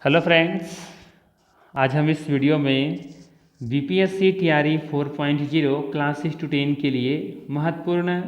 Hello friends, आज हम इस वीडियो में बीपीएससी टीआरई 4.0 क्लास 6 to 10 के लिए महत्वपूर्ण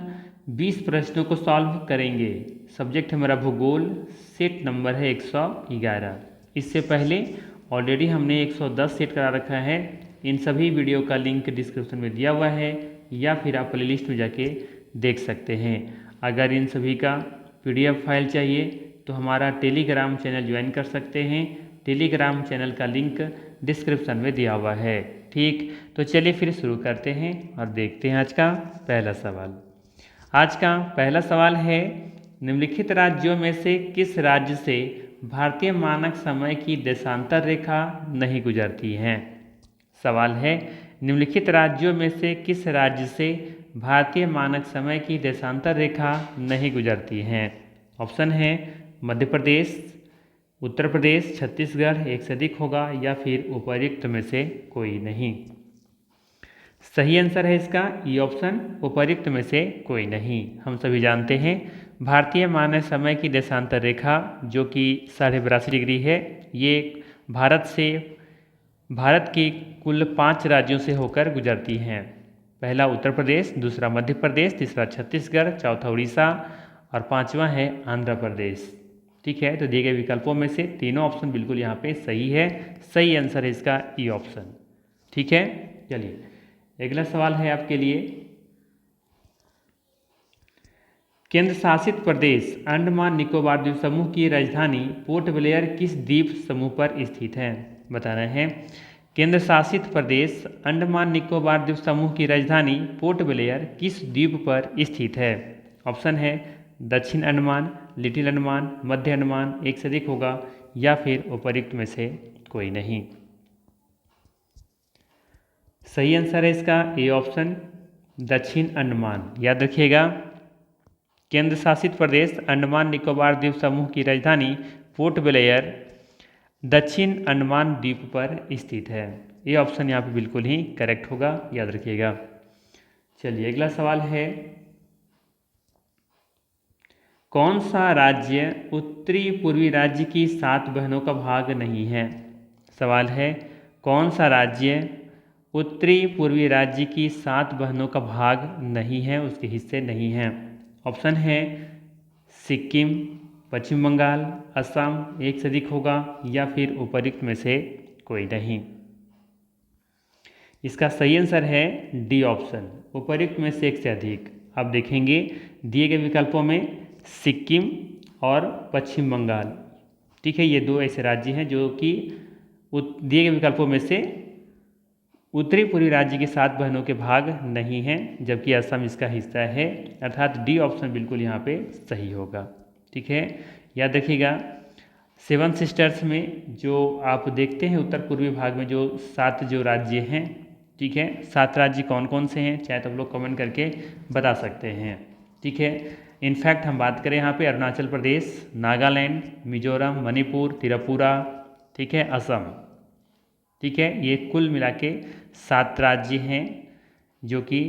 20 प्रश्नों को सॉल्व करेंगे। सब्जेक्ट हमारा भूगोल, सेट नंबर है 111। इससे पहले ऑलरेडी हमने 110 सेट करा रखा है। इन सभी वीडियो का लिंक डिस्क्रिप्शन में दिया हुआ है या फिर आप प्लेलिस्ट में जाके देख सकते हैं। अगर इन सभी का पीडीएफ फाइल चाहिए तो हमारा टेलीग्राम चैनल ज्वाइन कर सकते हैं। टेलीग्राम चैनल का लिंक डिस्क्रिप्शन में दिया हुआ है। ठीक, तो चलिए फिर शुरू करते हैं और देखते हैं आज का पहला सवाल। आज का पहला सवाल है, निम्नलिखित राज्यों में से किस राज्य से भारतीय मानक समय की देशांतर रेखा नहीं गुजरती है। सवाल है, निम्नलिखित राज्यों में से किस राज्य से भारतीय मानक समय की देशांतर रेखा नहीं गुजरती है। ऑप्शन है मध्य प्रदेश, उत्तर प्रदेश, छत्तीसगढ़, एक से अधिक होगा या फिर उपर्युक्त में से कोई नहीं। सही आंसर है इसका ई ऑप्शन, उपर्युक्त में से कोई नहीं। हम सभी जानते हैं भारतीय मानक समय की देशांतर रेखा जो कि 82.5 डिग्री है, ये भारत के कुल 5 राज्यों से होकर गुजरती हैं। पहला उत्तर प्रदेश, दूसरा मध्य प्रदेश, तीसरा छत्तीसगढ़, चौथा उड़ीसा और पांचवा है आंध्र प्रदेश। ठीक है, तो दिए गए विकल्पों में से तीनों ऑप्शन बिल्कुल यहाँ पे सही है। सही आंसर है इसका ई ऑप्शन। ठीक है, चलिए अगला सवाल है आपके लिए। केंद्र शासित प्रदेश अंडमान निकोबार द्वीप समूह की राजधानी पोर्ट ब्लेयर किस द्वीप समूह पर स्थित है। बताना है, केंद्र शासित प्रदेश अंडमान निकोबार द्वीप समूह की राजधानी पोर्ट ब्लेयर किस द्वीप पर स्थित है। ऑप्शन है दक्षिण अंडमान, लिटिल अंडमान, मध्य अंडमान, एक से अधिक होगा या फिर उपर्युक्त में से कोई नहीं। सही आंसर है इसका ए ऑप्शन, दक्षिण अंडमान। याद रखिएगा, केंद्र शासित प्रदेश अंडमान निकोबार द्वीप समूह की राजधानी पोर्ट ब्लेयर दक्षिण अंडमान द्वीप पर स्थित है। ये ऑप्शन यहाँ पे बिल्कुल ही करेक्ट होगा, याद रखिएगा। चलिए अगला सवाल है, कौन सा राज्य उत्तरी पूर्वी राज्य की 7 बहनों का भाग नहीं है। सवाल है, कौन सा राज्य उत्तरी पूर्वी राज्य की 7 बहनों का भाग नहीं है, उसके हिस्से नहीं हैं। ऑप्शन है सिक्किम, पश्चिम बंगाल, असम, एक से अधिक होगा या फिर उपर्युक्त में से कोई नहीं। इसका सही आंसर है डी ऑप्शन, उपर्युक्त में से एक से अधिक। आप देखेंगे दिए गए विकल्पों में सिक्किम और पश्चिम बंगाल, ठीक है, ये दो ऐसे राज्य हैं जो कि दिए गए विकल्पों में से उत्तरी पूर्वी राज्य की 7 बहनों के भाग नहीं हैं, जबकि असम इसका हिस्सा है। अर्थात डी ऑप्शन बिल्कुल यहाँ पे सही होगा। ठीक है, याद रखिएगा, 7 सिस्टर्स में जो आप देखते हैं उत्तर पूर्वी भाग में जो 7 जो राज्य हैं, ठीक है, 7 राज्य कौन कौन से हैं, चाहे तो आप लोग कमेंट करके बता सकते हैं। ठीक है, इनफैक्ट हम बात करें यहाँ पे अरुणाचल प्रदेश, नागालैंड, मिजोरम, मणिपुर, त्रिपुरा, ठीक है, असम, ठीक है, ये कुल मिला के 7 राज्य हैं जो कि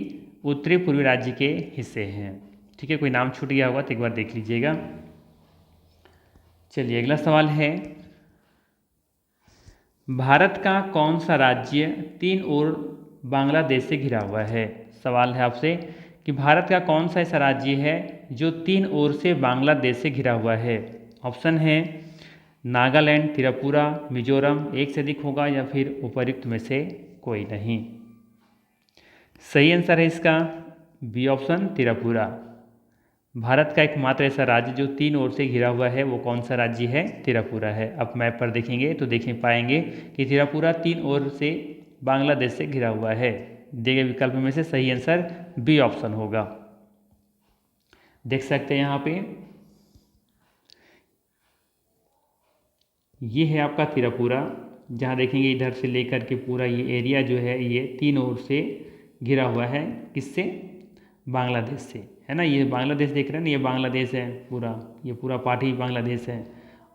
उत्तरी पूर्वी राज्य के हिस्से हैं। ठीक है, कोई नाम छूट गया होगा तो एक बार देख लीजिएगा। चलिए अगला सवाल है, भारत का कौन सा राज्य 3 ओर बांग्लादेश से घिरा हुआ है। सवाल है आपसे कि भारत का कौन सा ऐसा राज्य है जो 3 ओर से बांग्लादेश से घिरा हुआ है। ऑप्शन है नागालैंड, त्रिपुरा, मिजोरम, एक से अधिक होगा या फिर उपर्युक्त में से कोई नहीं। सही आंसर है इसका बी ऑप्शन, त्रिपुरा। भारत का एकमात्र ऐसा राज्य जो 3 ओर से घिरा हुआ है वो कौन सा राज्य है, त्रिपुरा है। अब मैप पर देखेंगे तो देख पाएंगे कि त्रिपुरा 3 ओर से बांग्लादेश से घिरा हुआ है। दिए गए विकल्प में से सही आंसर बी ऑप्शन होगा। देख सकते हैं यहाँ पे ये है आपका त्रिपुरा, जहाँ देखेंगे इधर से लेकर के पूरा ये एरिया जो है ये 3 ओर से घिरा हुआ है, किससे, बांग्लादेश से, है ना। ये बांग्लादेश देख रहे हैं ना, ये बांग्लादेश है पूरा, ये पूरा पार्ट ही बांग्लादेश है।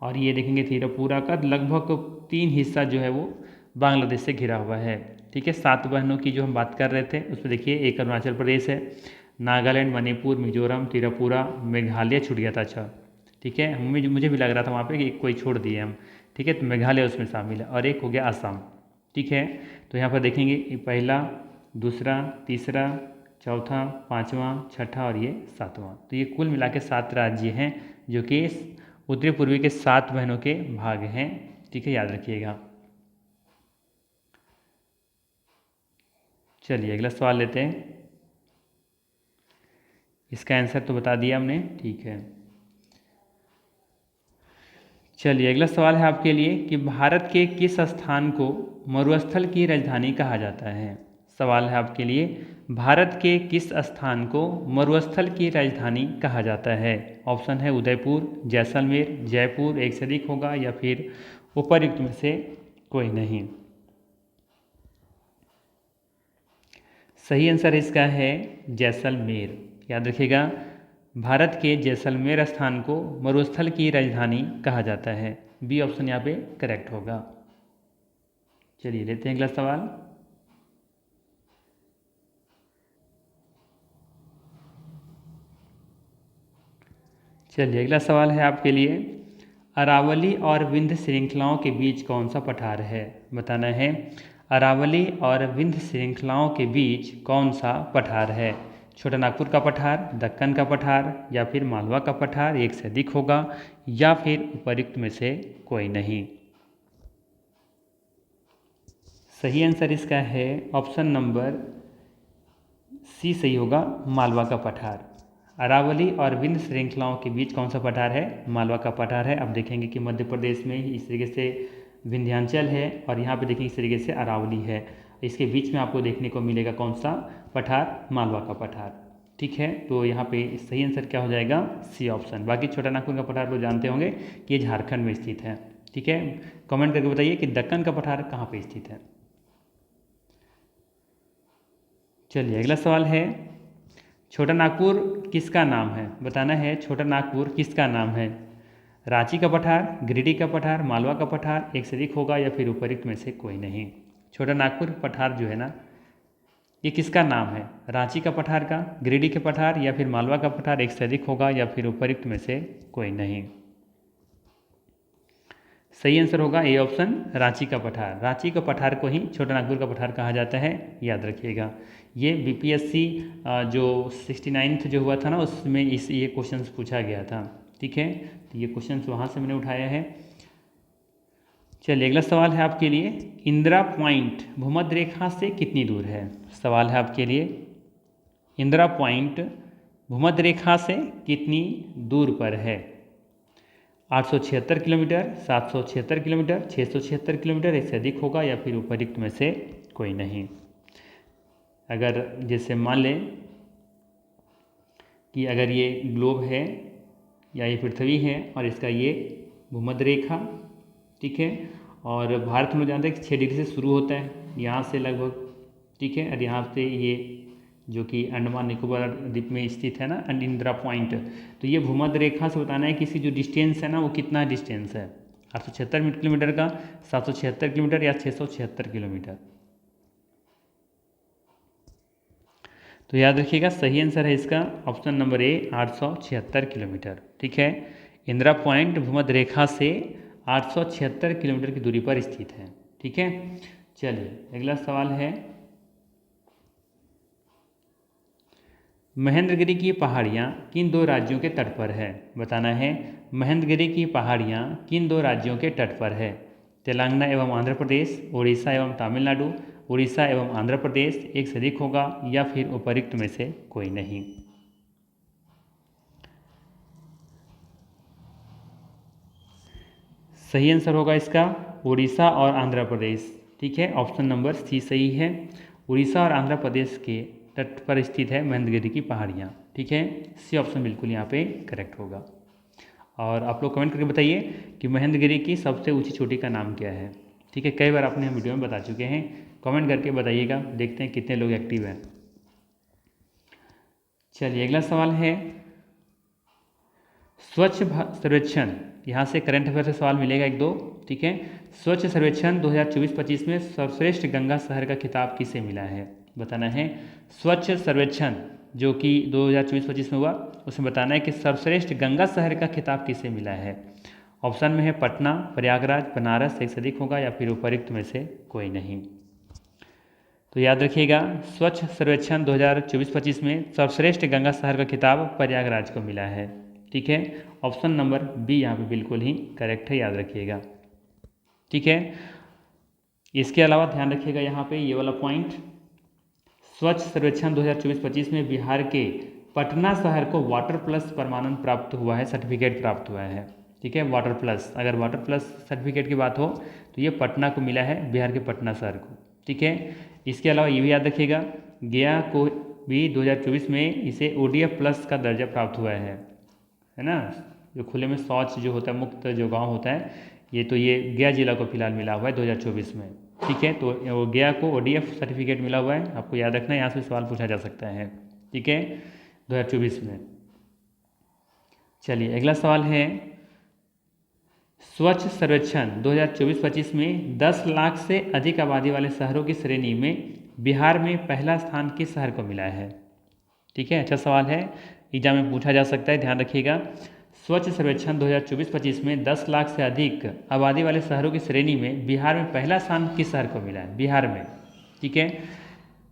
और ये देखेंगे त्रिपुरा का लगभग 3 हिस्सा जो है वो बांग्लादेश से घिरा हुआ है। ठीक है, 7 बहनों की जो हम बात कर रहे थे उसमें देखिए एक अरुणाचल प्रदेश है, नागालैंड, मणिपुर, मिजोरम, त्रिपुरा, मेघालय छूट गया था। अच्छा, ठीक है, मुझे भी लग रहा था वहाँ पे कि कोई छोड़ दिए हम। ठीक है, तो मेघालय उसमें शामिल है, और एक हो गया असम। ठीक है, तो यहाँ पर देखेंगे पहला, दूसरा, तीसरा, चौथा, पाँचवा, छठा और ये सातवां। तो ये कुल मिला के 7 राज्य हैं जो कि उत्तरी पूर्वी के 7 बहनों के भाग हैं। ठीक है, याद रखिएगा। चलिए अगला सवाल लेते हैं। इसका आंसर तो बता दिया हमने। ठीक है, चलिए अगला सवाल है आपके लिए कि भारत के किस स्थान को मरुस्थल की राजधानी कहा जाता है। सवाल है आपके लिए, भारत के किस स्थान को मरुस्थल की राजधानी कहा जाता है। ऑप्शन है उदयपुर, जैसलमेर, जयपुर, एक से अधिक होगा या फिर उपर्युक्त में से कोई नहीं। सही आंसर इसका है जैसलमेर। याद रखिएगा, भारत के जैसलमेर स्थान को मरुस्थल की राजधानी कहा जाता है। बी ऑप्शन यहाँ पे करेक्ट होगा। चलिए लेते हैं अगला सवाल। चलिए अगला सवाल है आपके लिए, अरावली और विंध्य श्रृंखलाओं के बीच कौन सा पठार है। बताना है, अरावली और विंध्य श्रृंखलाओं के बीच कौन सा पठार है। छोटा नागपुर का पठार, दक्कन का पठार या फिर मालवा का पठार, एक से अधिक होगा या फिर उपर्युक्त में से कोई नहीं। सही आंसर इसका है ऑप्शन नंबर सी सही होगा, मालवा का पठार। अरावली और विंध्य श्रृंखलाओं के बीच कौन सा पठार है, मालवा का पठार है। अब देखेंगे कि मध्य प्रदेश में इस तरीके से विंध्याचल है और यहाँ पे देखेंगे इस तरीके से अरावली है। इसके बीच में आपको देखने को मिलेगा कौन सा पठार, मालवा का पठार। ठीक है, तो यहाँ पे सही आंसर क्या हो जाएगा, सी ऑप्शन। बाकी छोटा नागपुर का पठार तो जानते होंगे कि ये झारखंड में स्थित है। ठीक है, कमेंट करके बताइए कि दक्कन का पठार कहाँ पे स्थित है। चलिए अगला सवाल है, छोटा नागपुर किसका नाम है। बताना है छोटा नागपुर किसका नाम है। रांची का पठार, गिरिडीह का पठार, मालवा का पठार, एक से अधिक होगा या फिर उपर्युक्त में से कोई नहीं। छोटा नागपुर पठार जो है ना, ये किसका नाम है। रांची का पठार का, गिरिडीह के पठार या फिर मालवा का पठार, एक से अधिक होगा या फिर उपर्युक्त में से कोई नहीं। सही आंसर होगा ए ऑप्शन, रांची का पठार। रांची का पठार को ही छोटा नागपुर का पठार कहा जाता है, याद रखिएगा। ये बीपीएससी जो 69th जो हुआ था ना, उसमें ये क्वेश्चन पूछा गया था। ठीक है, तो ये क्वेश्चन वहाँ से मैंने उठाया है। चलिए अगला सवाल है आपके लिए, इंदिरा पॉइंट भूमध्य रेखा से कितनी दूर है। सवाल है आपके लिए, इंदिरा पॉइंट भूमध्य रेखा से कितनी दूर पर है। 876 किलोमीटर, 776 किलोमीटर, 676 किलोमीटर, एक से अधिक होगा या फिर उपर्युक्त में से कोई नहीं। अगर जैसे मान लें कि अगर ये ग्लोब है या ये पृथ्वी है और इसका ये भूमध्य रेखा, ठीक है, और भारत में जानते हैं कि 6 डिग्री से शुरू होता है यहाँ से लगभग। ठीक है, और यहाँ से ये जो कि अंडमान निकोबार द्वीप में स्थित है ना, इंदिरा पॉइंट, तो ये भूमध्य रेखा से बताना है कि इसकी जो डिस्टेंस है ना, वो कितना डिस्टेंस है। 876 किलोमीटर का, 776 किलोमीटर या 676 किलोमीटर। तो याद रखिएगा, सही आंसर है इसका ऑप्शन नंबर ए, 876 किलोमीटर। ठीक है, इंदिरा पॉइंट भूमध्य रेखा से 876 किलोमीटर की दूरी पर स्थित है। ठीक है, चलिए अगला सवाल है, महेंद्रगिरी की पहाड़ियाँ किन 2 राज्यों के तट पर है। बताना है, महेंद्रगिरी की पहाड़ियाँ किन 2 राज्यों के तट पर है। तेलंगाना एवं आंध्र प्रदेश, उड़ीसा एवं तमिलनाडु, उड़ीसा एवं आंध्र प्रदेश, एक से अधिक होगा या फिर उपर्युक्त में से कोई नहीं। सही आंसर होगा इसका उड़ीसा और आंध्र प्रदेश। ठीक है, ऑप्शन नंबर सी सही है। उड़ीसा और आंध्र प्रदेश के तट पर स्थित है महेंद्रगिरी की पहाड़ियाँ। ठीक है, सी ऑप्शन बिल्कुल यहाँ पे करेक्ट होगा। और आप लोग कमेंट करके बताइए कि महेंद्रगिरी की सबसे ऊंची चोटी का नाम क्या है। ठीक है, कई बार आपने हम वीडियो में बता चुके हैं, कमेंट करके बताइएगा, देखते हैं कितने लोग एक्टिव हैं। चलिए अगला सवाल है, स्वच्छ सर्वेक्षण, यहाँ से करंट अफेयर से सवाल मिलेगा 1-2। ठीक है, स्वच्छ सर्वेक्षण 2024-25 में सर्वश्रेष्ठ गंगा शहर का खिताब किसे मिला है। बताना है, स्वच्छ सर्वेक्षण जो कि 2024-25 में हुआ, उसमें बताना है कि सर्वश्रेष्ठ गंगा शहर का खिताब किसे मिला है। ऑप्शन में है पटना, प्रयागराज, बनारस, एक से अधिक होगा या फिर उपरोक्त में से कोई नहीं। तो याद रखिएगा, स्वच्छ सर्वेक्षण 2024-25 में सर्वश्रेष्ठ गंगा शहर का खिताब प्रयागराज को मिला है। ठीक है, ऑप्शन नंबर बी यहाँ पे बिल्कुल ही करेक्ट है, याद रखिएगा। ठीक है, इसके अलावा ध्यान रखिएगा यहाँ पे ये वाला पॉइंट, स्वच्छ सर्वेक्षण 2024-25 में बिहार के पटना शहर को वाटर प्लस प्रमाणन प्राप्त हुआ है, सर्टिफिकेट प्राप्त हुआ है। ठीक है, वाटर प्लस, अगर वाटर प्लस सर्टिफिकेट की बात हो तो ये पटना को मिला है, बिहार के पटना शहर को। ठीक है, इसके अलावा ये भी याद रखिएगा, गया को भी 2024 में इसे ODF प्लस का दर्जा प्राप्त हुआ है ना। जो खुले में शौच जो होता है, मुक्त जो गांव होता है, ये गया जिला को फिलहाल मिला हुआ है 2024 में। ठीक है, तो वो गया को ODF सर्टिफिकेट मिला हुआ है, आपको याद रखना है, यहाँ से सवाल पूछा जा सकता है। ठीक है, 2024 में। चलिए अगला सवाल है, स्वच्छ सर्वेक्षण 2024-25 में 10 लाख से अधिक आबादी वाले शहरों की श्रेणी में बिहार में पहला स्थान किस शहर को मिला है। ठीक है, अच्छा सवाल है, एग्जाम में पूछा जा सकता है, ध्यान रखिएगा। स्वच्छ सर्वेक्षण 2024-25 में 10 लाख से अधिक आबादी वाले शहरों की श्रेणी में बिहार में पहला स्थान किस शहर को मिला है, बिहार में। ठीक है,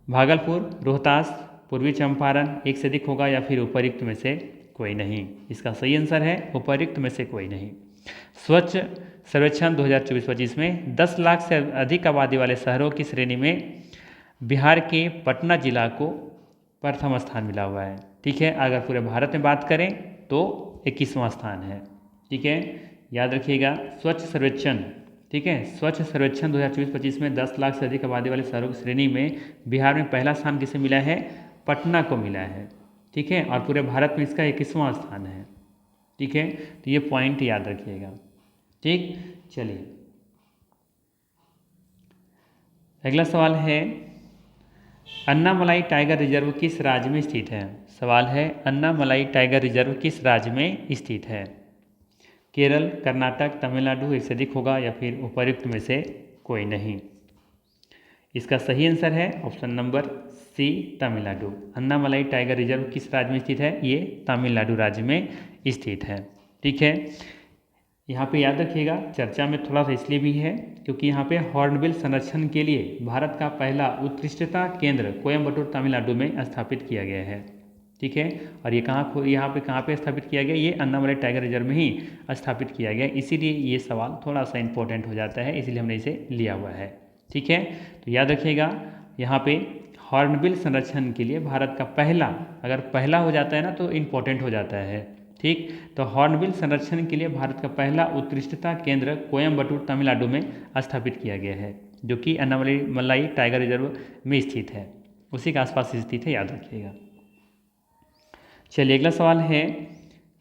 भागलपुर, रोहतास, पूर्वी चंपारण, एक से अधिक होगा या फिर उपरोक्त में से कोई नहीं। इसका सही आंसर है उपरोक्त में से कोई नहीं। स्वच्छ सर्वेक्षण 2024-25 में 10 लाख से अधिक आबादी वाले शहरों की श्रेणी में बिहार के पटना जिला को प्रथम स्थान मिला हुआ है। ठीक है, अगर पूरे भारत में बात करें तो 21वां स्थान है। ठीक है, याद रखिएगा, स्वच्छ सर्वेक्षण, ठीक है, स्वच्छ सर्वेक्षण 2024-25 में 10 लाख से अधिक आबादी वाले शहरों की श्रेणी में बिहार में पहला स्थान किसे मिला है, पटना को मिला है। ठीक है, और पूरे भारत में इसका 21वां स्थान है। ठीक है, तो ये पॉइंट याद रखिएगा। ठीक, चलिए अगला सवाल है, अन्नामलाई टाइगर रिजर्व किस राज्य में स्थित है। सवाल है, अन्नामलाई टाइगर रिजर्व किस राज्य में स्थित है। केरल, कर्नाटक, तमिलनाडु, एक से अधिक होगा या फिर उपरोक्त में से कोई नहीं। इसका सही आंसर है option number C, Tamil Nadu. Annamalai tiger reserve किस राज्य में स्थित है, ये तमिलनाडु राज्य में स्थित है। ठीक है, यहाँ पे याद रखिएगा, चर्चा में थोड़ा सा इसलिए भी है क्योंकि यहाँ पे हॉर्नबिल संरक्षण के लिए भारत का पहला उत्कृष्टता केंद्र कोयम्बटूर, तमिलनाडु में स्थापित किया गया है। ठीक है, और ये यहाँ पे स्थापित किया गया, ये अन्नामलाई टाइगर रिजर्व में ही स्थापित किया गया, इसीलिए ये सवाल थोड़ा सा इंपॉर्टेंट हो जाता है, इसीलिए हमने इसे लिया हुआ है। ठीक है, तो याद रखिएगा, यहाँ पे हॉर्नबिल संरक्षण के लिए भारत का पहला, अगर पहला हो जाता है ना तो इम्पोर्टेंट हो जाता है। ठीक, तो हॉर्नबिल संरक्षण के लिए भारत का पहला उत्कृष्टता केंद्र कोयम्बटूर, तमिलनाडु में स्थापित किया गया है, जो कि अन्नामलाई टाइगर रिजर्व में स्थित है, उसी के आसपास स्थित है, याद रखिएगा। चलिए अगला सवाल है,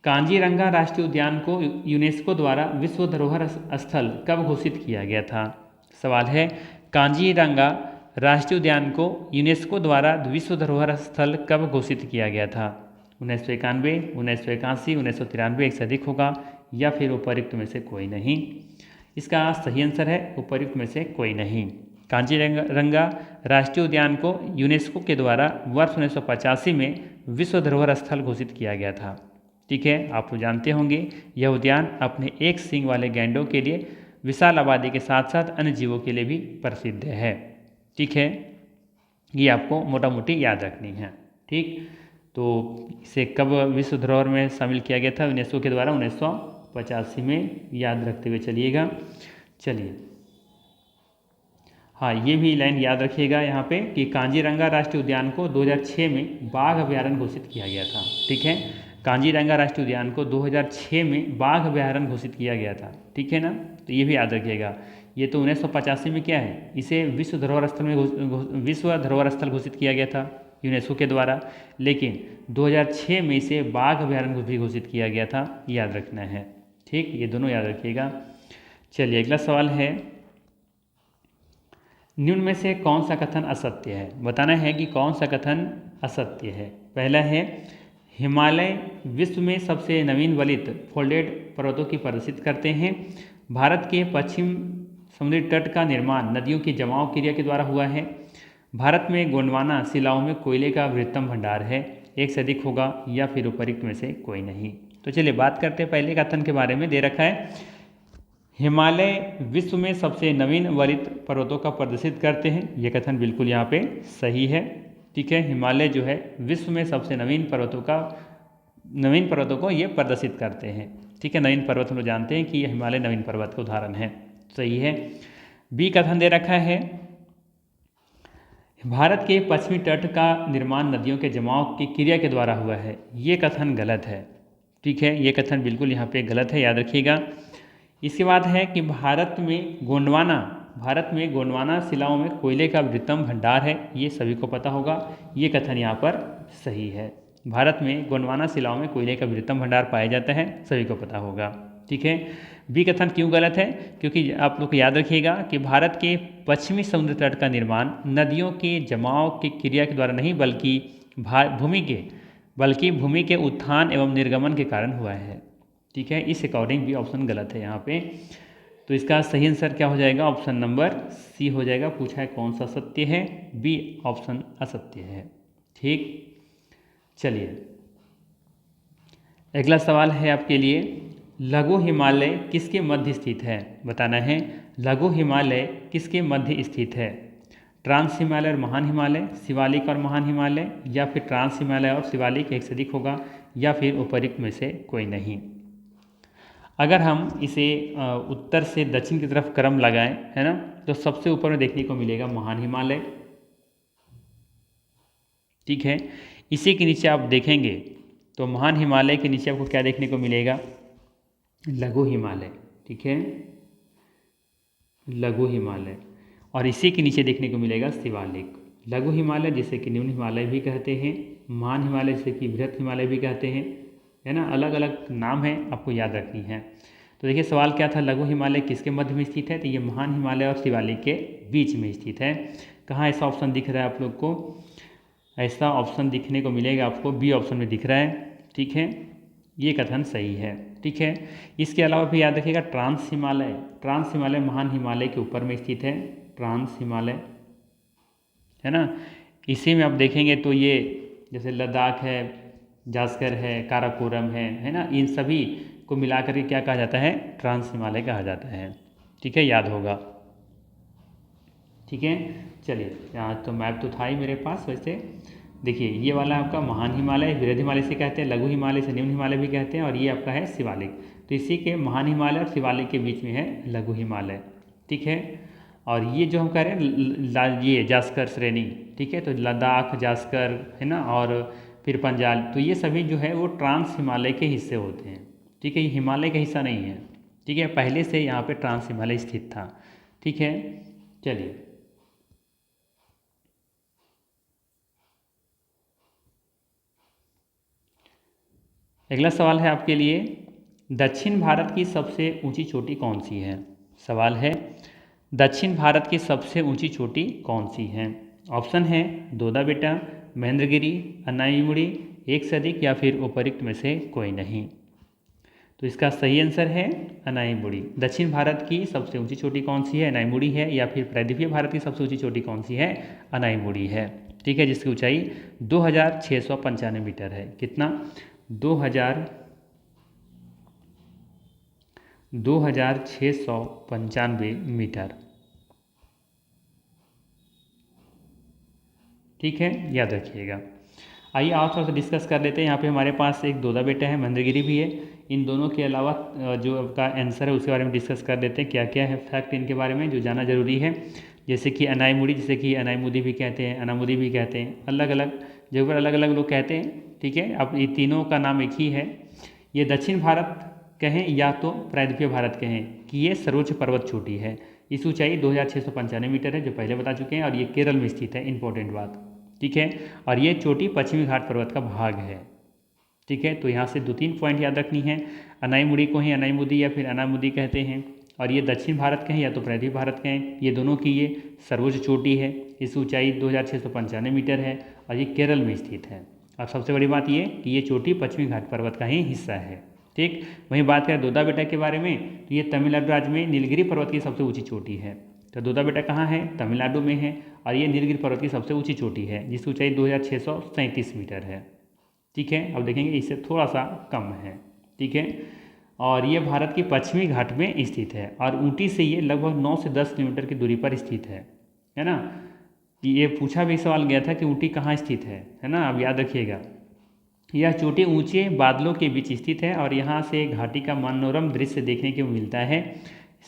कांजीरंगा राष्ट्रीय उद्यान को यूनेस्को द्वारा विश्व धरोहर स्थल कब घोषित किया गया था। सवाल है, कांजीरंगा राष्ट्रीय उद्यान को यूनेस्को द्वारा विश्व धरोहर स्थल कब घोषित किया गया था। 1991, 1981, 1993, एक से अधिक होगा या फिर उपरोक्त में से कोई नहीं। इसका सही आंसर है उपरोक्त में से कोई नहीं। कांजीरंगा राष्ट्रीय उद्यान को यूनेस्को के द्वारा वर्ष 1985 में विश्व धरोहर स्थल घोषित किया गया था। ठीक है, आप तो जानते होंगे, यह उद्यान अपने एक सींग वाले गैंडों के लिए, विशाल आबादी के साथ साथ अन्य जीवों के लिए भी प्रसिद्ध है। ठीक है, ये आपको मोटा मोटी याद रखनी है। ठीक, तो इसे कब विश्व धरोहर में शामिल किया गया था, यूनेस्को के द्वारा 1985 में, याद रखते हुए चलिएगा। चलिए, हाँ, ये भी लाइन याद रखिएगा यहाँ पे कि कांजीरंगा राष्ट्रीय उद्यान को 2006 में बाघ अभयारण्य घोषित किया गया था। ठीक है, कांजीरंगा राष्ट्रीय उद्यान को 2006 में बाघ अभयारण्य घोषित किया गया था। ठीक है ना, तो ये भी याद रखिएगा। ये तो 1985 में क्या है, इसे विश्व धरोहर स्थल घोषित किया गया था यूनेस्को के द्वारा, लेकिन 2006 में इसे बाघ अभयारण्य भी घोषित किया गया था, याद रखना है। ठीक, ये दोनों याद रखिएगा। चलिए अगला सवाल है, निम्न में से कौन सा कथन असत्य है। बताना है कि कौन सा कथन असत्य है। पहला है, हिमालय विश्व में सबसे नवीन वलित फोल्डेड पर्वतों की प्रदर्शित करते हैं। भारत के पश्चिम समुद्री तट का निर्माण नदियों की जमाव क्रिया के द्वारा हुआ है। भारत में गोंडवाना शिलाओं में कोयले का बृहत्तम भंडार है, एक से अधिक होगा या फिर उपरोक्त में से कोई नहीं। तो चलिए बात करते हैं पहले कथन के बारे में। दे रखा है हिमालय विश्व में सबसे नवीन वरित पर्वतों का प्रदर्शित करते हैं। ये कथन बिल्कुल यहाँ पे सही है। ठीक है, हिमालय जो है विश्व में सबसे नवीन पर्वतों को ये प्रदर्शित करते हैं। ठीक है, नवीन पर्वत हम लोग जानते हैं कि ये हिमालय नवीन पर्वत का उदाहरण है। सही है। बी कथन दे रखा है, भारत के पश्चिमी तट का निर्माण नदियों के जमाव की क्रिया के द्वारा हुआ है। ये कथन गलत है। ठीक है, ये कथन बिल्कुल यहाँ पे गलत है, याद रखिएगा। इसके बाद है कि भारत में गोंडवाना शिलाओं में कोयले का बृहत्तम भंडार है। ये सभी को पता होगा, ये कथन यहाँ पर सही है। भारत में गोंडवाना शिलाओं में कोयले का बृहत्तम भंडार पाया जाता है, सभी को पता होगा। ठीक है, बी कथन क्यों गलत है? क्योंकि आप लोग याद रखिएगा कि भारत के पश्चिमी समुद्र तट का निर्माण नदियों के जमाव की क्रिया के द्वारा नहीं बल्कि भूमि के उत्थान एवं निर्गमन के कारण हुआ है। ठीक है, इस अकॉर्डिंग भी ऑप्शन गलत है यहाँ पे। तो इसका सही आंसर क्या हो जाएगा? ऑप्शन नंबर सी हो जाएगा। पूछा है कौन सा सत्य है? बी ऑप्शन असत्य है। ठीक, चलिए अगला सवाल है आपके लिए, लघु हिमालय किसके मध्य स्थित है? बताना है लघु हिमालय किसके मध्य स्थित है। ट्रांस हिमालय और महान हिमालय, शिवालिक और महान हिमालय, या फिर ट्रांस हिमालय और शिवालिक एक से अधिक होगा, या फिर उपयुक्त में से कोई नहीं। अगर हम इसे उत्तर से दक्षिण की तरफ क्रम लगाएं, है ना, तो सबसे ऊपर में देखने को मिलेगा महान हिमालय। ठीक है, इसी के नीचे आप देखेंगे तो महान हिमालय के नीचे आपको क्या देखने को मिलेगा? लघु हिमालय। ठीक है, लघु हिमालय। और इसी के नीचे देखने को मिलेगा शिवालिक। लघु हिमालय जिसे कि निम्न हिमालय भी कहते हैं, महान हिमालय जिसे कि बृहत हिमालय भी कहते हैं, है ना, अलग अलग नाम है, आपको याद रखनी है। तो देखिए सवाल क्या था, लघु हिमालय किसके मध्य में स्थित है? तो ये महान हिमालय और शिवालिक के बीच में स्थित है। कहाँ ऐसा ऑप्शन दिख रहा है आप लोग को? ऐसा ऑप्शन दिखने को मिलेगा आपको बी ऑप्शन में दिख रहा है। ठीक है, ये कथन सही है। ठीक है, इसके अलावा भी याद रखिएगा ट्रांस हिमालय महान हिमालय के ऊपर में स्थित है। ट्रांस हिमालय, है ना, इसी में आप देखेंगे तो ये जैसे लद्दाख है, जास्कर है, काराकोरम है ना, इन सभी को मिलाकर के क्या कहा जाता है? ट्रांस हिमालय कहा जाता है। ठीक है, याद होगा। ठीक है, चलिए यहाँ तो मैप तो था ही मेरे पास। वैसे देखिए ये वाला आपका महान हिमालय बृहद हिमालय से कहते हैं, लघु हिमालय से निम्न हिमालय भी कहते हैं, और ये आपका है शिवालिक। तो इसी के महान हिमालय और शिवालिक के बीच में है लघु हिमालय। ठीक है, और ये जो हम कह रहे हैं ये जास्कर श्रेणी, ठीक है, तो लद्दाख, जास्कर, है ना, और फिर पंजाल, तो ये सभी जो है वो ट्रांस हिमालय के हिस्से होते हैं। ठीक है, ये हिमालय का हिस्सा नहीं है। ठीक है, पहले से यहाँ पे ट्रांस हिमालय स्थित था। ठीक है, चलिए अगला सवाल है आपके लिए, दक्षिण भारत की सबसे ऊंची चोटी कौन सी है? सवाल है दक्षिण भारत की सबसे ऊंची चोटी कौन सी है? ऑप्शन है दोदा बेटा, महेंद्रगिरी, अनाईमुड़ी, एक से अधिक, या फिर उपयुक्त में से कोई नहीं। तो इसका सही आंसर है अनाईमुड़ी। दक्षिण भारत की सबसे ऊंची चोटी कौन सी है? अनाईमुड़ी है। या फिर प्रायद्वीपीय भारत की सबसे ऊंची चोटी कौन सी है? अनाईमुड़ी है। ठीक है, जिसकी ऊंचाई 2695 मीटर है। कितना? 2695 मीटर। ठीक है, याद रखिएगा। आइए आप थोड़ा सा डिस्कस कर लेते हैं। यहाँ पे हमारे पास एक दोदा बेटा है, महेंद्रगिरी भी है। इन दोनों के अलावा जो आपका आंसर है उसके बारे में डिस्कस कर लेते हैं, क्या क्या है फैक्ट इनके बारे में जो जाना जरूरी है। जैसे कि अनाईमुड़ी, जिसे कि अनाईमुदी भी कहते हैं, अनामुदी भी कहते हैं, अलग अलग जगह पर अलग अलग लोग कहते हैं। ठीक है, अब ये तीनों का नाम एक ही है। ये दक्षिण भारत कहें या तो प्रायद्वीपीय भारत कहें कि ये सर्वोच्च पर्वत चोटी है। इस ऊंचाई 2695 मीटर है, जो पहले बता चुके हैं, और ये केरल में स्थित है। इंपॉर्टेंट बात। ठीक है, और ये चोटी पश्चिमी घाट पर्वत का भाग है। ठीक है, तो यहाँ से 2-3 पॉइंट याद रखनी है। अनाईमुड़ी को ही अनाईमुदी या फिर अनामुदी कहते हैं, और ये दक्षिण भारत कहें या तो प्रायद्वीपीय भारत कहें, ये दोनों की ये सर्वोच्च चोटी है। इस ऊंचाई 2695 मीटर है, और ये केरल में स्थित है। और सबसे बड़ी बात ये कि ये चोटी पश्चिमी घाट पर्वत का ही हिस्सा है। ठीक, वहीं बात करें दोदा बेटा के बारे में, तो ये तमिलनाडु राज्य में नीलगिरी पर्वत की सबसे ऊंची चोटी है। तो दोदा बेटा कहाँ है? तमिलनाडु में है, और ये नीलगिरी पर्वत की सबसे ऊंची चोटी है, जिसकी ऊंचाई 2637 मीटर है। ठीक है, अब देखेंगे इससे थोड़ा सा कम है। ठीक है, और ये भारत के पश्चिमी घाट में स्थित है और ऊटी से ये लगभग 9 से 10 किलोमीटर की दूरी पर स्थित है ना। कि ये पूछा भी सवाल गया था कि ऊटी कहाँ स्थित है ना, आप याद रखिएगा। यह चोटी ऊंचे बादलों के बीच स्थित है और यहाँ से घाटी का मनोरम दृश्य देखने को मिलता है।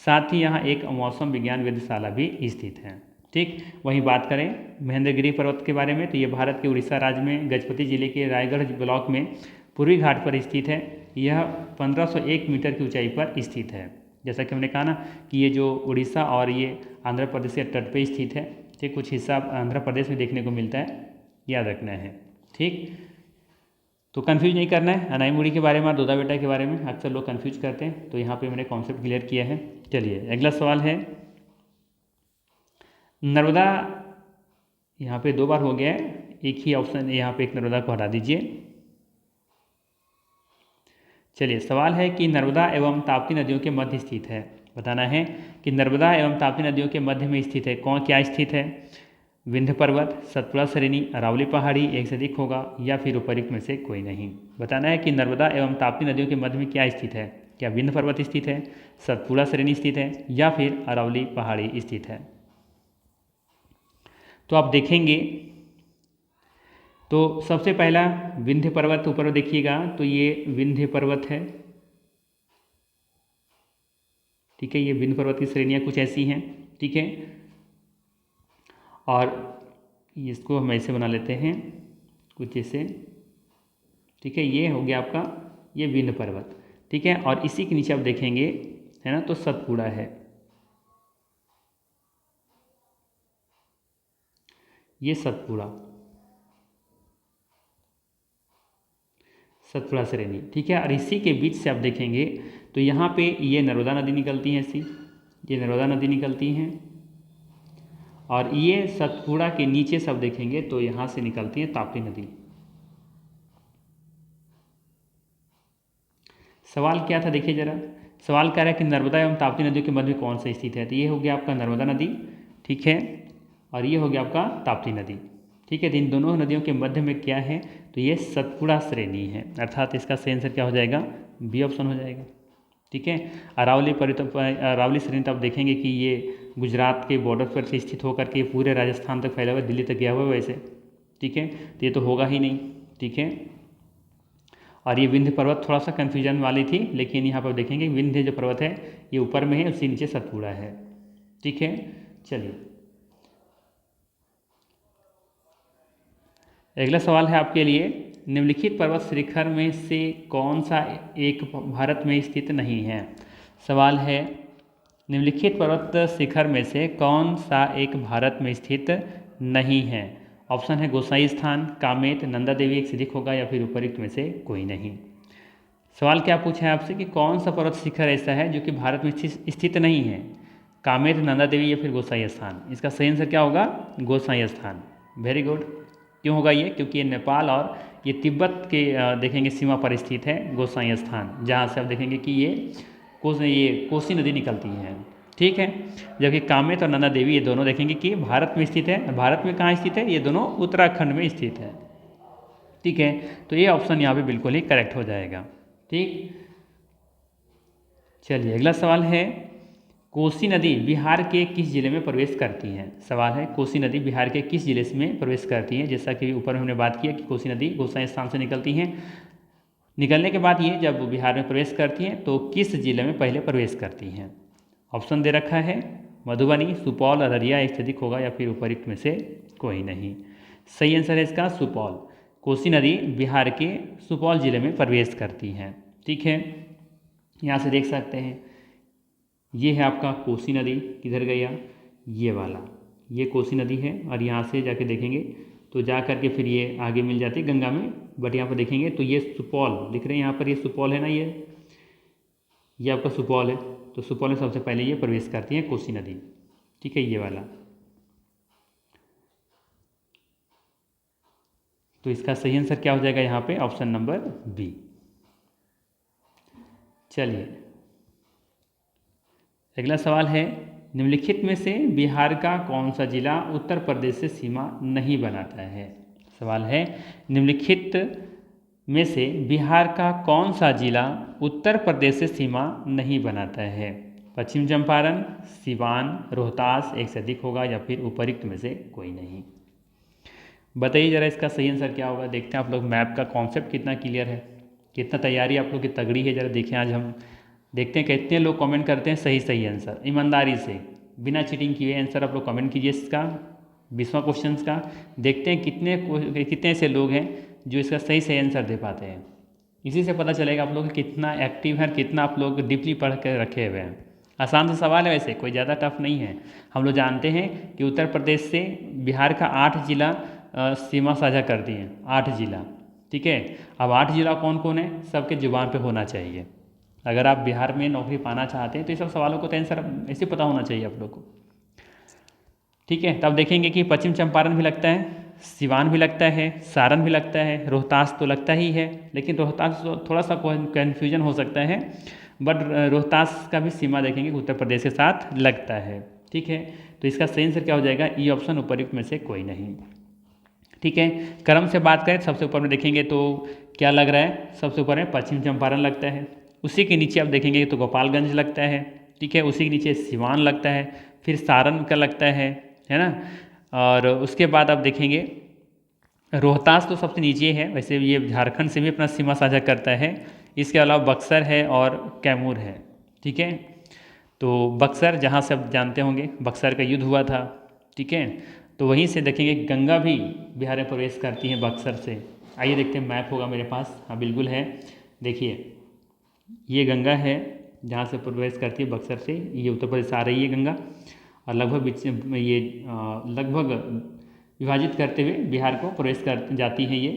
साथ ही यहाँ एक मौसम विज्ञान वेधशाला भी स्थित है। ठीक, वहीं बात करें महेंद्रगिरी पर्वत के बारे में, तो ये भारत के उड़ीसा राज्य में गजपति जिले के रायगढ़ ब्लॉक में पूर्वी घाट पर स्थित है। यह 1501 मीटर की ऊंचाई पर स्थित है। जैसा कि हमने कहा ना कि ये जो उड़ीसा और ये आंध्र प्रदेश के तट पर स्थित है। ठीक, कुछ हिस्सा आंध्र प्रदेश में देखने को मिलता है, याद रखना है। ठीक, तो कंफ्यूज नहीं करना है अनाईमुड़ी के बारे में और दोदा बेटा के बारे में, अक्सर लोग कंफ्यूज करते हैं, तो यहाँ पे मैंने कॉन्सेप्ट क्लियर किया है। चलिए अगला सवाल है नर्मदा, यहाँ पे 2 बार हो गया है, एक ही ऑप्शन यहाँ पे एक नर्मदा को हटा दीजिए। चलिए सवाल है कि नर्मदा एवं ताप्ती नदियों के मध्य स्थित है। बताना है कि नर्मदा एवं ताप्ती नदियों के मध्य में स्थित है, कौन क्या स्थित है? विंध्य पर्वत, सतपुड़ा श्रेणी, अरावली पहाड़ी, एक से अधिक होगा या फिर उपयुक्त में से कोई नहीं। बताना है कि नर्मदा एवं ताप्ती नदियों के मध्य में क्या स्थित है? क्या विंध्य पर्वत स्थित है, सतपुड़ा श्रेणी स्थित है या फिर अरावली पहाड़ी स्थित है? तो आप देखेंगे तो सबसे पहला विंध्य पर्वत ऊपर देखिएगा तो ये विंध्य पर्वत है। ठीक है, ये विंध्य पर्वत की श्रेणियाँ कुछ ऐसी हैं। ठीक है, और इसको हम ऐसे बना लेते हैं कुछ ऐसे। ठीक है, ये हो गया आपका ये विंध्य पर्वत। ठीक है, और इसी के नीचे आप देखेंगे है ना तो सतपुड़ा है, ये सतपुड़ा श्रेणी। ठीक है, और इसी के बीच से आप देखेंगे तो यहाँ पे ये नर्मदा नदी निकलती है, ऐसी ये नर्मदा नदी निकलती हैं और ये सतपुड़ा के नीचे सब देखेंगे तो यहाँ से निकलती है ताप्ती नदी। सवाल क्या था देखिए जरा, सवाल कह रहा है कि नर्मदा एवं ताप्ती नदियों के मध्य में कौन सा स्थित है? तो ये हो गया आपका नर्मदा नदी। ठीक है, और ये हो गया आपका ताप्ती नदी। ठीक है, तो इन दोनों नदियों के मध्य में क्या है? तो ये सतपुड़ा श्रेणी है, अर्थात इसका सही आंसर क्या हो जाएगा? बी ऑप्शन हो जाएगा। ठीक है, अरावली श्रेणी तो आप देखेंगे कि ये गुजरात के बॉर्डर पर से स्थित होकर के पूरे राजस्थान तक फैला हुआ, दिल्ली तक गया हुआ है वैसे। ठीक है, तो ये तो होगा ही नहीं। ठीक है, और ये विंध्य पर्वत थोड़ा सा कन्फ्यूजन वाली थी, लेकिन यहाँ पर देखेंगे विंध्य जो पर्वत है ये ऊपर में है, उसके नीचे सतपुड़ा है। ठीक है, चलिए अगला सवाल है आपके लिए, निम्नलिखित पर्वत शिखर में से कौन सा एक भारत में स्थित नहीं है? सवाल है निम्नलिखित पर्वत शिखर में से कौन सा एक भारत में स्थित नहीं है? ऑप्शन है गोसाई स्थान, कामेत, नंदा देवी, एक से अधिक होगा या फिर उपयुक्त में से कोई नहीं। सवाल क्या पूछा है आपसे कि कौन सा पर्वत शिखर ऐसा है जो कि भारत में स्थित नहीं है? कामेत, नंदा देवी या फिर गोसाई स्थान। इसका सही आंसर क्या होगा? गोसाई स्थान। Very good. क्यों होगा ये? क्योंकि ये नेपाल और ये तिब्बत के देखेंगे सीमा पर स्थित है गोसाई स्थान, जहाँ से आप देखेंगे कि ये कोसी नदी निकलती है। ठीक है, जबकि कामेत और नंदा देवी ये दोनों देखेंगे कि भारत में स्थित है। भारत में कहाँ स्थित है? ये दोनों उत्तराखंड में स्थित है। ठीक है, तो ये ऑप्शन यहाँ पे बिल्कुल ही करेक्ट हो जाएगा। ठीक, चलिए अगला सवाल है, कोसी नदी बिहार के किस जिले में प्रवेश करती है? सवाल है कोसी नदी बिहार के किस जिले में प्रवेश करती है? जैसा कि ऊपर हमने बात किया कि कोसी नदी गोसाई स्थान से निकलती है, निकलने के बाद ये जब बिहार में प्रवेश करती हैं तो किस जिले में पहले प्रवेश करती हैं? ऑप्शन दे रखा है मधुबनी, सुपौल, अररिया, एक से अधिक होगा या फिर उपयुक्त में से कोई नहीं। सही आंसर है इसका सुपौल। कोसी नदी बिहार के सुपौल जिले में प्रवेश करती हैं। ठीक है, यहाँ से देख सकते हैं ये है आपका कोसी नदी, किधर गया? ये वाला, ये कोसी नदी है और यहाँ से जाके देखेंगे तो जा करके फिर ये आगे मिल जाती है गंगा में, बट यहाँ पर देखेंगे तो ये सुपौल दिख रहे हैं, यहाँ पर ये सुपौल है ना, ये आपका सुपौल है, तो सुपौल में सबसे पहले ये प्रवेश करती है कोसी नदी। ठीक है, ये वाला, तो इसका सही आंसर क्या हो जाएगा यहाँ पे? Option number B. चलिए अगला सवाल है, निम्नलिखित में से बिहार का कौन सा जिला उत्तर प्रदेश से सीमा नहीं बनाता है? सवाल है निम्नलिखित में से बिहार का कौन सा जिला उत्तर प्रदेश से सीमा नहीं बनाता है? पश्चिम चंपारण, सिवान, रोहतास, एक से अधिक होगा या फिर उपरोक्त में से कोई नहीं। बताइए ज़रा इसका सही आंसर क्या होगा। देखते हैं आप लोग मैप का कॉन्सेप्ट कितना क्लियर है, कितना तैयारी आप लोग की तगड़ी है। ज़रा देखें आज हम देखते हैं कितने लोग कमेंट करते हैं सही सही आंसर, ईमानदारी से बिना चीटिंग किए आंसर आप लोग कमेंट कीजिए इसका 20वां क्वेश्चन का। देखते हैं कितने ऐसे लोग हैं जो इसका सही सही आंसर दे पाते हैं। इसी से पता चलेगा आप लोग कितना एक्टिव है, कितना आप लोग डीपली पढ़ कर रखे हुए हैं। आसान सा सवाल है, वैसे कोई ज़्यादा टफ नहीं है। हम लोग जानते हैं कि उत्तर प्रदेश से बिहार का 8 जिला सीमा साझा करती हैं, 8 जिला। ठीक है, अब 8 जिला कौन कौन है सबके जुबान पे होना चाहिए। अगर आप बिहार में नौकरी पाना चाहते हैं तो ये सब सवालों को तो आंसर ऐसे पता होना चाहिए आप लोग को। ठीक है, तब देखेंगे कि पश्चिम चंपारण भी लगता है, सिवान भी लगता है, सारण भी लगता है, रोहतास तो लगता ही है। लेकिन रोहतास तो थोड़ा सा कन्फ्यूजन हो सकता है, बट रोहतास का भी सीमा देखेंगे उत्तर प्रदेश के साथ लगता है। ठीक है, तो इसका सही आंसर क्या हो जाएगा, ई ऑप्शन उपयुक्त में से कोई नहीं। ठीक है, क्रम से बात करें सबसे ऊपर में देखेंगे तो क्या लग रहा है, सबसे ऊपर में पश्चिम चंपारण लगता है। उसी के नीचे आप देखेंगे तो गोपालगंज लगता है। ठीक है, उसी के नीचे सिवान लगता है, फिर सारण का लगता है ना। और उसके बाद आप देखेंगे रोहतास तो सबसे नीचे है, वैसे ये झारखंड से भी अपना सीमा साझा करता है। इसके अलावा बक्सर है और कैमूर है। ठीक है, तो बक्सर जहाँ से आप जानते होंगे बक्सर का युद्ध हुआ था। ठीक है, तो वहीं से देखेंगे गंगा भी बिहार में प्रवेश करती है बक्सर से। आइए देखते हैं, मैप होगा मेरे पास, हाँ बिल्कुल है। देखिए ये गंगा है जहाँ से प्रवेश करती है बक्सर से, ये उत्तर प्रदेश आ रही है गंगा, और लगभग बीच में ये लगभग विभाजित करते हुए बिहार को प्रवेश कर जाती है ये।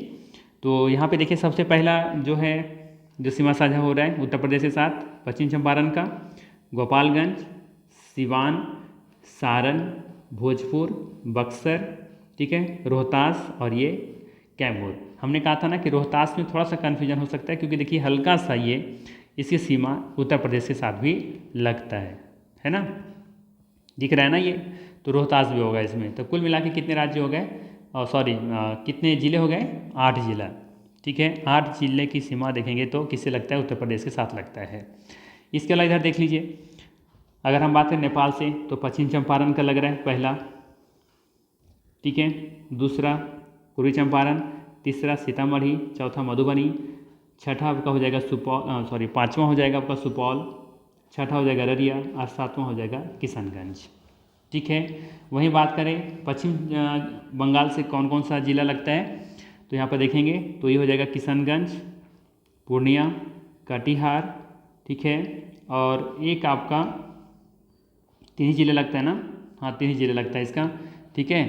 तो यहाँ पे देखिए सबसे पहला जो है जो सीमा साझा हो रहा है उत्तर प्रदेश के साथ, पश्चिम चंपारण का, गोपालगंज, सिवान, सारण, भोजपुर, बक्सर, ठीक है, रोहतास और ये कैमूर। हमने कहा था ना कि रोहतास में थोड़ा सा कन्फ्यूजन हो सकता है, क्योंकि देखिए हल्का सा ये इसकी सीमा उत्तर प्रदेश के साथ भी लगता है ना, दिख रहा है ना ये, तो रोहतास भी होगा इसमें। तो कुल मिला के कितने राज्य हो गए, सॉरी कितने ज़िले हो गए, 8 जिला। ठीक है, 8 जिले की सीमा देखेंगे तो किससे लगता है, उत्तर प्रदेश के साथ लगता है। इसके अलावा इधर देख लीजिए, अगर हम बात करें नेपाल से तो पश्चिम चंपारण का लग रहा है पहला। ठीक है, दूसरा पूर्वी चंपारण, तीसरा सीतामढ़ी, चौथा मधुबनी, छठा आपका हो जाएगा सुपौल, सॉरी 5वां हो जाएगा आपका सुपौल, छठा हो जाएगा अररिया और 7वां हो जाएगा किशनगंज। ठीक है, वहीं बात करें पश्चिम बंगाल से कौन कौन सा जिला लगता है, तो यहाँ पर देखेंगे तो ये हो जाएगा किशनगंज, पूर्णिया, कटिहार। ठीक है, और एक आपका 3 ही जिले लगता है ना, हाँ 3 ही जिले लगता है इसका। ठीक है,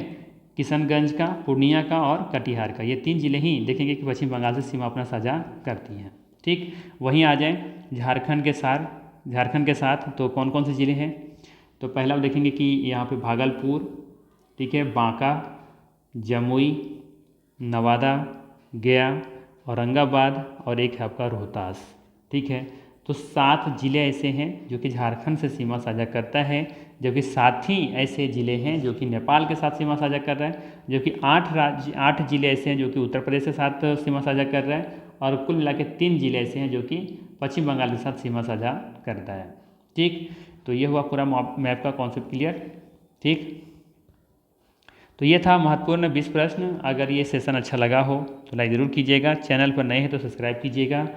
किशनगंज का, पूर्णिया का और कटिहार का, ये 3 जिले ही देखेंगे कि पश्चिम बंगाल से सीमा अपना साझा करती हैं। ठीक, वहीं आ जाए झारखंड के साथ तो कौन कौन से ज़िले हैं, तो पहला देखेंगे कि यहाँ पे भागलपुर, ठीक है, बांका, जमुई, नवादा, गया, औरंगाबाद और एक है आपका रोहतास। ठीक है, तो 7 ज़िले ऐसे हैं जो कि झारखंड से सीमा साझा करता है, जबकि 7 ही ऐसे ज़िले हैं जो कि नेपाल के साथ सीमा साझा कर रहा है, जो कि 8 ज़िले ऐसे हैं जो कि उत्तर प्रदेश के साथ सीमा साझा कर रहा है, और कुल मिला के 3 ज़िले ऐसे हैं जो कि पश्चिम बंगाल के साथ सीमा साझा करता है। ठीक, तो ये हुआ पूरा मैप का कॉन्सेप्ट क्लियर। ठीक, तो ये था महत्वपूर्ण 20 प्रश्न। अगर ये सेशन अच्छा लगा हो तो लाइक ज़रूर कीजिएगा, चैनल पर नए हैं तो सब्सक्राइब कीजिएगा,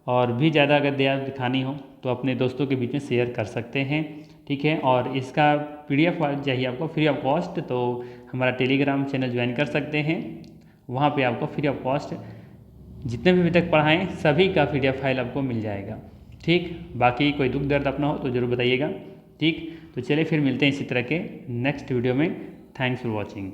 और भी ज़्यादा अगर दया दिखानी हो तो अपने दोस्तों के बीच में शेयर कर सकते हैं। ठीक है, और इसका PDF चाहिए आपको फ्री ऑफ कॉस्ट तो हमारा टेलीग्राम चैनल ज्वाइन कर सकते हैं, वहाँ पे आपको फ्री ऑफ कॉस्ट जितने भी अभी तक पढ़ाएँ सभी का PDF फाइल आपको मिल जाएगा। ठीक, बाकी कोई दुख दर्द अपना हो तो ज़रूर बताइएगा। ठीक, तो चलिए फिर मिलते हैं इसी तरह के नेक्स्ट वीडियो में। Thanks for watching.